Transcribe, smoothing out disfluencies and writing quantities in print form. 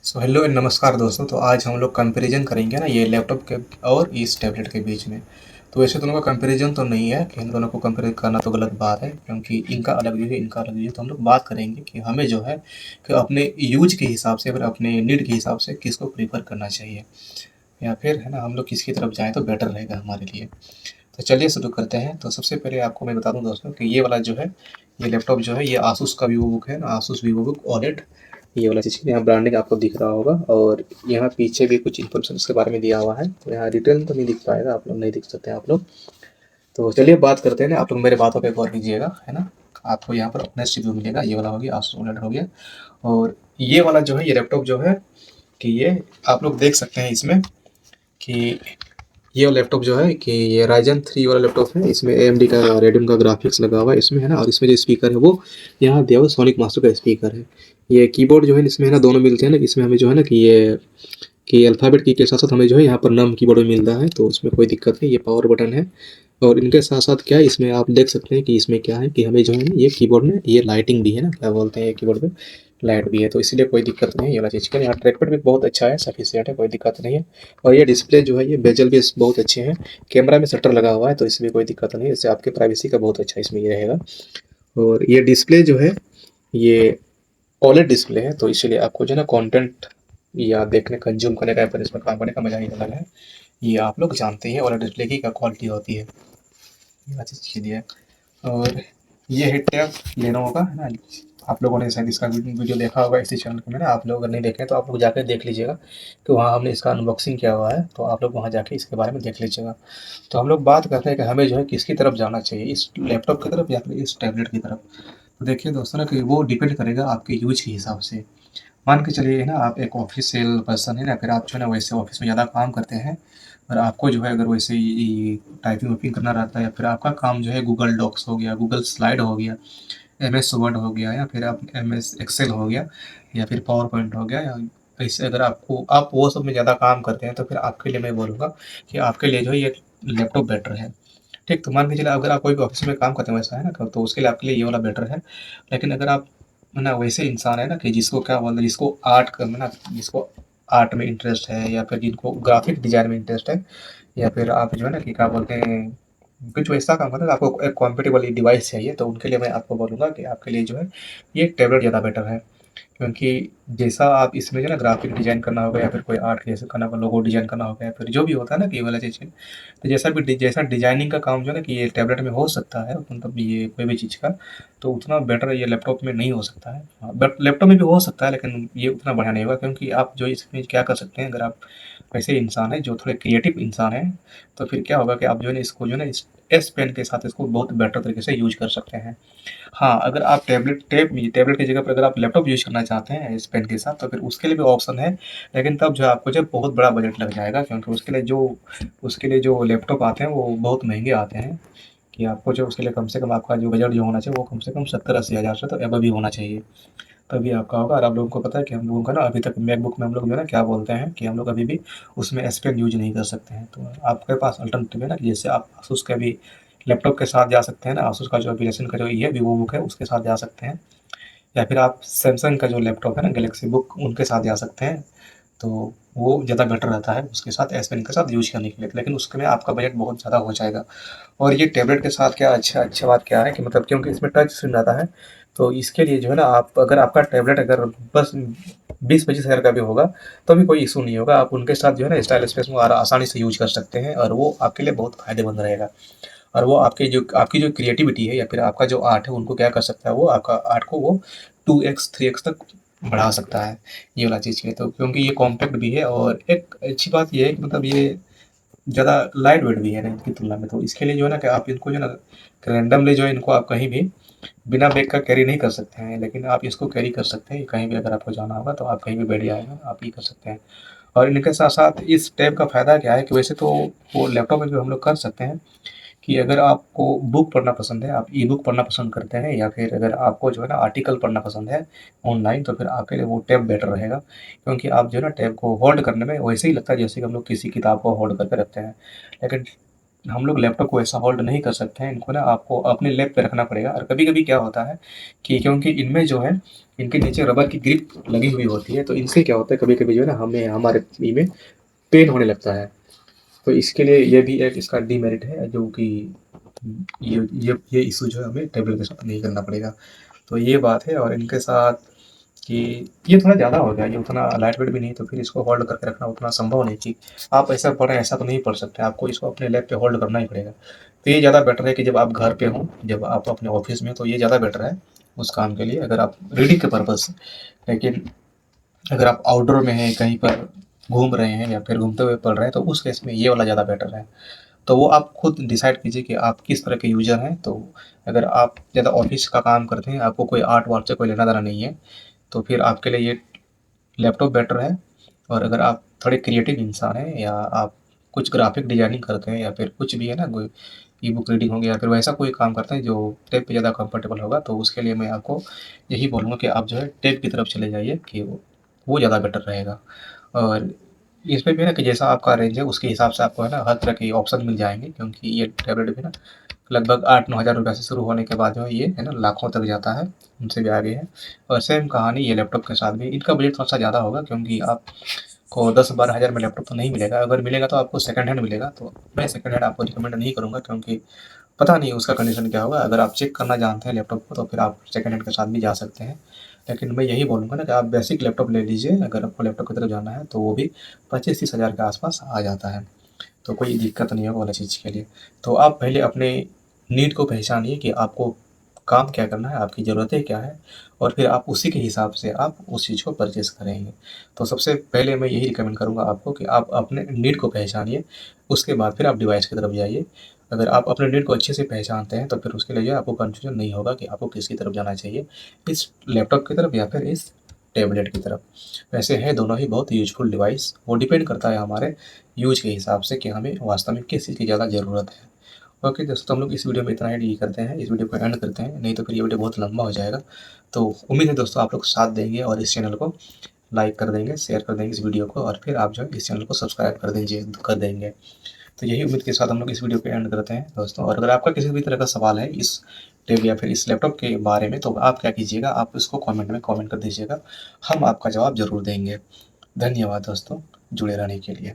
So hello and नमस्कार दोस्तों। तो आज हम लोग कंपैरिजन करेंगे ना ये लैपटॉप के और इस टैबलेट के बीच में। तो वैसे दोनों का कंपैरिजन तो नहीं है कि इन दोनों को कंपेयर करना तो गलत बात है, क्योंकि इनका अलग व्यू है, इनका अलग व्यू है। तो हम लोग बात करेंगे कि हमें जो है कि अपने यूज के हिसाब से, फिर अपने नीड के हिसाब से किसको प्रीफर करना चाहिए, या फिर है ना हम लोग किसकी तरफ जाएँ तो बेटर रहेगा हमारे लिए। तो चलिए शुरू करते हैं। तो सबसे पहले आपको मैं बता दूँ दोस्तों कि ये वाला जो है, ये लैपटॉप जो है, ये आसूस का वीवो बुक है ना, आसूस वीवो बुक OLED। ये वाला चीज़ यहाँ ब्रांडिंग आपको दिख रहा होगा, और यहाँ पीछे भी कुछ इन्फॉर्मेशन इसके बारे में दिया हुआ है। तो यहाँ डिटेल तो नहीं दिख पाएगा, आप लोग नहीं दिख सकते हैं आप लोग। तो चलिए बात करते हैं ना, आप लोग मेरे बातों पे गौर कीजिएगा, है ना। आपको यहाँ पर ऑनेस्ट रिव्यू मिलेगा। ये वाला हो गया, आसूस OLED हो गया। और ये वाला जो है, ये लैपटॉप जो है कि ये आप लोग देख सकते हैं इसमें कि ये वाला लैपटॉप जो है कि ये राइजन 3 वाला लैपटॉप है। इसमें AMD का रेडियन का ग्राफिक्स लगा हुआ है इसमें, है ना। और इसमें जो स्पीकर है वो यहाँ दिया हुआ सोनिक मास्टर का स्पीकर है। ये कीबोर्ड जो है इसमें है ना, दोनों मिलते हैं ना। इसमें हमें जो है ना कि अल्फ़ाबेट की के साथ-साथ हमें जो है यहाँ पर नम कीबोर्ड भी मिलता है, तो उसमें कोई दिक्कत नहीं। ये पावर बटन है, और इनके साथ-साथ क्या है, इसमें आप देख सकते हैं कि इसमें क्या है कि हमें जो है ना ये कीबोर्ड में ये लाइटिंग भी है ना, क्या बोलते हैं, ये कीबोर्ड पे लाइट भी है, तो इसीलिए कोई दिक्कत नहीं है ये वाला चीज़ का। यहाँ ट्रैकपैड भी बहुत अच्छा है, सफिशिएंट है, कोई दिक्कत नहीं है। और ये डिस्प्ले जो है, ये बेजल भी बहुत अच्छे हैं। कैमरा में शटर लगा हुआ है, तो इसमें कोई दिक्कत नहीं है। इससे आपकी प्राइवेसी का बहुत अच्छा इसमें ये रहेगा। और ये डिस्प्ले जो है, ये OLED डिस्प्ले है, तो इसीलिए आपको जो है ना कंटेंट या देखने, कंज्यूम करने का, या फिर इसमें काम करने का मज़ा ही अलग है। ये आप लोग जानते ही हैं OLED डिस्प्ले की क्या क्वालिटी होती है। ये चीज़ के लिए। और ये है टैब लेनोवो का, है ना। आप लोगों ने शायद इसका वीडियो देखा होगा इसी चैनल पे, मैंने। आप लोग अगर नहीं देखे तो आप लोग जाकर देख लीजिएगा, कि वहाँ हमने इसका अनबॉक्सिंग किया हुआ है, तो आप लोग वहाँ जाके इसके बारे में देख लीजिएगा। तो हम लोग बात करते हैं कि हमें जो है किसकी तरफ जाना चाहिए, इस लैपटॉप की तरफ या फिर इस टैबलेट की तरफ। तो देखिए दोस्तों ना कि वो डिपेंड करेगा आपके यूज के हिसाब से। मान के चलिए ना, आप एक ऑफिशियल पर्सन है ना, फिर आप जो है ना वैसे ऑफिस में ज़्यादा काम करते हैं, और आपको जो है अगर वैसे ही टाइपिंग वाइपिंग करना रहता है, या फिर आपका काम जो है गूगल डॉक्स हो गया, गूगल स्लाइड हो गया, MS वर्ड हो गया, या फिर आप MS एक्सेल हो गया, या फिर पावर पॉइंट हो गया, या ऐसे अगर आपको आप वो सब में ज़्यादा काम करते हैं, तो फिर आपके लिए मैं बोलूँगा कि आपके लिए जो है ये लैपटॉप बेटर है। ठीक, तो मान के चलिए अगर आप कोई भी ऑफिस में काम करते हैं वैसा, है ना, तो उसके लिए आपके लिए ये वाला बेटर है। लेकिन अगर आप है ना वैसे इंसान है ना कि जिसको क्या बोलते हैं, जिसको आर्ट करना ना, जिसको आर्ट में इंटरेस्ट है, या फिर जिनको ग्राफिक डिजाइन में इंटरेस्ट है, या फिर आप जो है ना कि क्या बोलते हैं, कुछ वैसा काम करना है, आपको एक कॉम्पेटेबल डिवाइस चाहिए, तो उनके लिए मैं आपको बोलूँगा कि आपके लिए जो है ये टैबलेट ज़्यादा बेटर है। क्योंकि जैसा आप इसमें जो है ना ग्राफिक डिजाइन करना होगा, या फिर कोई आर्ट जैसे करना होगा, लोगो डिजाइन करना होगा, या फिर जो भी होता है ना कि ये वाला चीज़ है, तो जैसा डिजाइनिंग का काम जो है ना कि ये टैबलेट में हो सकता है, मतलब ये कोई भी चीज़ का, तो उतना बेटर ये लैपटॉप में नहीं हो सकता है। हाँ, बट लैपटॉप में भी हो सकता है, लेकिन ये उतना बढ़िया नहीं होगा, क्योंकि आप जो इसमें क्या कर सकते हैं, अगर आप वैसे इंसान हैं जो थोड़े क्रिएटिव इंसान हैं, तो फिर क्या होगा कि आप जो है ना इसको जो है ना इस एस पेन के साथ इसको बहुत बेटर तरीके से यूज कर सकते हैं। हाँ, अगर आप टैबलेट की जगह पर अगर आप लैपटॉप यूज़ करना चाहते हैं इस पेन के साथ, तो फिर उसके लिए भी ऑप्शन है। लेकिन तब जो है आपको जो है बहुत बड़ा बजट लग जाएगा, क्योंकि उसके लिए जो लैपटॉप आते हैं वो बहुत महँगे आते हैं। कि आपको जो उसके लिए कम से कम आपका जो बजट जो होना चाहिए वो कम से कम 70-80 हज़ार से तो अबव ही होना चाहिए। तभी आपका होगा। और आप लोगों को पता है कि हम लोगों का ना अभी तक मैकबुक में हम लोग जो है ना क्या बोलते हैं कि हम लोग अभी भी उसमें एस पेन यूज़ नहीं कर सकते हैं। तो आपके पास अल्टरनेटिव है ना, कि जैसे आप asus के भी लैपटॉप के साथ जा सकते हैं ना, asus का जो अभी रेसेंट का जो ये वीवो बुक है उसके साथ जा सकते हैं, या फिर आप सैमसंग का जो लैपटॉप है ना गैलेक्सी बुक उनके साथ जा सकते हैं। तो वो ज़्यादा बेटर रहता है उसके साथ, एस पेन के साथ यूज़ करने के लिए। लेकिन उसके में आपका बजट बहुत ज़्यादा हो जाएगा। और ये टैबलेट के साथ क्या अच्छा बात क्या है कि मतलब क्योंकि इसमें टच स्क्रीन रहता है, तो इसके लिए जो है ना, आप अगर आपका टैबलेट अगर बस 20-25 हज़ार का भी होगा, तो भी कोई इशू नहीं होगा। आप उनके साथ जो है ना स्टाइल स्पेस में आसानी से यूज कर सकते हैं, और वो आपके लिए बहुत फायदेमंद रहेगा। और वो आपकी जो क्रिएटिविटी है, या फिर आपका जो आर्ट है, उनको क्या कर सकता है, वो आपका आर्ट को वो 2x 3x तक बढ़ा सकता है, ये वाला चीज़ के लिए। तो क्योंकि ये कॉम्पैक्ट भी है, और एक अच्छी बात ये है कि मतलब ये ज़्यादा लाइट वेट भी है ना इनकी तुलना में, तो इसके लिए जो है ना कि आप इनको जो है ना रैंडमली जो है इनको आप कहीं भी बिना बैग का कैरी नहीं कर सकते हैं, लेकिन आप इसको कैरी कर सकते हैं कहीं भी। अगर आपको जाना होगा तो आप कहीं भी बैठ जाएगा, आप ये कर सकते हैं। और इनके साथ साथ इस टैब का फ़ायदा क्या है कि वैसे तो वो लैपटॉप में भी हम लोग कर सकते हैं, कि अगर आपको बुक पढ़ना पसंद है, आप ई बुक पढ़ना पसंद करते हैं, या फिर अगर आपको जो है ना आर्टिकल पढ़ना पसंद है ऑनलाइन, तो फिर आपके लिए वो टैब बेटर रहेगा। क्योंकि आप जो है ना टैब को होल्ड करने में वैसे ही लगता है जैसे कि हम लोग किसी किताब को होल्ड करके रखते हैं। लेकिन हम लोग लैपटॉप को ऐसा होल्ड नहीं कर सकते हैं, इनको ना आपको अपने लैप पे रखना पड़ेगा। और कभी-कभी क्या होता है कि क्योंकि इनमें जो है, इनके नीचे रबर की ग्रिप लगी हुई होती है, तो इनसे क्या होता है कभी-कभी जो है ना हमें हमारे में पेन होने लगता है। तो इसके लिए ये भी एक इसका डीमेरिट है, जो कि ये इश्यू जो है हमें टैबलेट के साथ नहीं करना पड़ेगा। तो ये बात है। और इनके साथ कि ये थोड़ा ज़्यादा हो गया, ये उतना लाइट वेट भी नहीं, तो फिर इसको होल्ड करके रखना उतना संभव नहीं कि आप ऐसा पढ़ें, ऐसा तो नहीं पढ़ सकते, आपको इसको अपने लैप पे होल्ड करना ही पड़ेगा। तो ये ज़्यादा बेटर है कि जब आप घर पे हों, जब आप अपने ऑफिस में, तो ये ज़्यादा बेटर है उस काम के लिए, अगर आप रीडिंग के पर्पज़ से। लेकिन अगर आप आउटडोर में हैं, कहीं पर घूम रहे हैं या फिर घूमते हुए पढ़ रहे हैं, तो उस केस में ये वाला ज़्यादा बेटर है। तो वो आप खुद डिसाइड कीजिए कि आप किस तरह के यूज़र हैं। तो अगर आप ज़्यादा ऑफिस का काम करते हैं, आपको कोई आर्ट वार्ट से कोई लेना-देना नहीं है, तो फिर आपके लिए ये लैपटॉप बेटर है। और अगर आप थोड़े क्रिएटिव इंसान हैं, या आप कुछ ग्राफिक डिज़ाइनिंग करते हैं, या फिर कुछ भी है ना, कोई ई बुक रीडिंग हो गया, या फिर वैसा कोई काम करते हैं जो टैब पे ज़्यादा कंफर्टेबल होगा, तो उसके लिए मैं आपको यही बोलूँगा कि आप जो है टैब की तरफ चले जाइए, कि वो ज़्यादा बेटर रहेगा। और इसमें भी है ना कि जैसा आपका रेंज है, उसके हिसाब से आपको है ना हर तरह के ऑप्शन मिल जाएँगे, क्योंकि ये टैबलेट भी ना लगभग 8-9 हज़ार रुपये से शुरू होने के बाद जो है, ये है ना लाखों तक जाता है, उनसे भी आगे है। और सेम कहानी ये लैपटॉप के साथ भी, इनका बजट थोड़ा-सा ज़्यादा होगा, क्योंकि आपको 10-12 हज़ार में लैपटॉप तो नहीं मिलेगा। अगर मिलेगा तो आपको सेकंड हैंड मिलेगा, तो मैं सेकंड हैंड आपको रिकमेंड नहीं करूँगा, क्योंकि पता नहीं उसका कंडीशन क्या होगा। अगर आप चेक करना जानते हैं लैपटॉप को, तो फिर आप सेकंड हैंड के साथ भी जा सकते हैं। लेकिन मैं यही बोलूँगा ना कि आप बेसिक लैपटॉप ले लीजिए, अगर आपको लैपटॉप की तरफ जाना है, तो वो भी 25-30 हज़ार के आस-पास आ जाता है। तो कोई दिक्कत नहीं होगा वाला चीज़ के लिए। तो आप पहले अपने नीड को पहचानिए कि आपको काम क्या करना है, आपकी ज़रूरतें क्या हैं, और फिर आप उसी के हिसाब से आप उस चीज़ को परचेज़ करेंगे। तो सबसे पहले मैं यही रिकमेंड करूँगा आपको कि आप अपने नीड को पहचानिए, उसके बाद फिर आप डिवाइस की तरफ जाइए। अगर आप अपने नीड को अच्छे से पहचानते हैं, तो फिर उसके लिए जो है आपको कन्फ्यूज़न नहीं होगा कि आपको किसकी तरफ जाना चाहिए, इस लैपटॉप की तरफ या फिर इस टैबलेट की तरफ। वैसे हैं दोनों ही बहुत यूज़फुल डिवाइस, वो डिपेंड करता है हमारे यूज़ के हिसाब से कि हमें वास्तव में किस चीज़ की ज़्यादा ज़रूरत है। ओके दोस्तों, हम लोग इस वीडियो में इतना ही डील करते हैं, इस वीडियो को एंड करते हैं, नहीं तो फिर ये वीडियो बहुत लंबा हो जाएगा। तो उम्मीद है दोस्तों आप लोग साथ देंगे, और इस चैनल को लाइक कर देंगे, शेयर कर देंगे इस वीडियो को, और फिर आप जो है इस चैनल को सब्सक्राइब कर देंगे। तो यही उम्मीद के साथ हम लोग इस वीडियो को एंड करते हैं दोस्तों। और अगर आपका किसी भी तरह का सवाल है इस टैब या फिर इस लैपटॉप के बारे में, तो आप क्या कीजिएगा, आप इसको कमेंट में कमेंट कर दीजिएगा, हम आपका जवाब ज़रूर देंगे। धन्यवाद दोस्तों, जुड़े रहने के लिए।